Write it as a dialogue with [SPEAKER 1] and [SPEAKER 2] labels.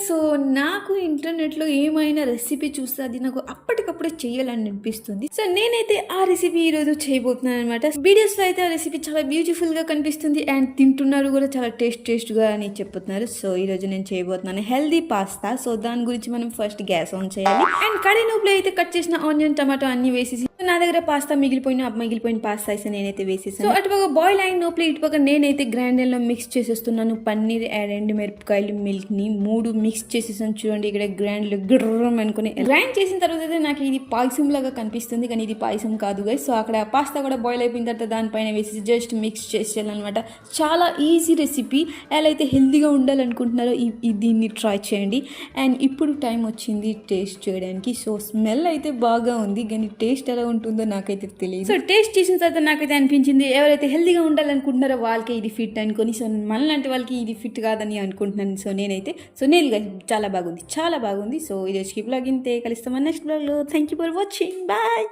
[SPEAKER 1] So నాకు ఇంటర్నెట్‌లో ఏమైనా రెసిపీ చూస్తే అది నాకు అప్పటికప్పుడే చేయాలని అనిపిస్తుంది. సో నేనైతే ఆ రెసిపీ ఈరోజు చేయబోతున్నాననమాట. వీడియోస్‌లో అయితే ఆ రెసిపీ చాలా బ్యూటిఫుల్‌గా కనిపిస్తుంది అండ్ తింటున్నారు కూడా చాలా టేస్ట్‌గా అని చెప్పుతున్నారు. సో ఈరోజు నేను చేయబోతున్నాను హెల్తీ పాస్తా. సో దాని గురించి మనం ఫస్ట్ గ్యాస్ ఆన్ చేయాలి అండ్ కడాయి లోపల అయితే కట్ చేసిన ఆనియన్, టమాటో అన్ని వేసేసి నా దగ్గర పాస్తా మిగిలిపోయిన పాస్తా అయితే నేనైతే వేసేసాను. సో అటుపక్క బాయిల్ అయిన లోపల ఇటుపక్క నేనైతే గ్రైండర్‌లో మిక్స్ చేసేస్తున్నాను. పన్నీర్ అండ్ ఎండుమిరపకాయలు, మిల్క్‌ని 3 మిక్స్ చేసేసాను. చూడండి ఇక్కడ గ్రైండ్‌లో గుర్రం అనుకుని గ్రైండ్ చేసిన తర్వాత అయితే నాకు ఇది పాయసం లాగా కనిపిస్తుంది, కానీ ఇది పాయసం కాదు గైస్. సో అక్కడ పాస్తా కూడా బాయిల్ అయిపోయిన తర్వాత దానిపైన వేసి జస్ట్ మిక్స్ చేసేయాలన్నమాట. చాలా ఈజీ రెసిపీ. ఎలా అయితే హెల్తీగా ఉండాలనుకుంటున్నారో దీన్ని ట్రై చేయండి. అండ్ ఇప్పుడు టైం వచ్చింది టేస్ట్ చేయడానికి. సో స్మెల్ అయితే బాగా ఉంది, కానీ టేస్ట్ ఎలా ఉంటుందో నాకైతే తెలియదు. సో టేస్ట్ చేసిన తర్వాత నాకైతే అనిపించింది ఎవరైతే హెల్తీగా ఉండాలనుకుంటున్నారో వాళ్ళకే ఇది ఫిట్ అనుకొని, సో మనలాంటి వాళ్ళకి ఇది ఫిట్ కాదని అనుకుంటున్నాను. సో నేను చాలా బాగుంది. సో ఇది స్కిప్ లాగిన్ కలుస్తామని నెక్స్ట్ బ్లాగ్లో. Thank you for watching. Bye.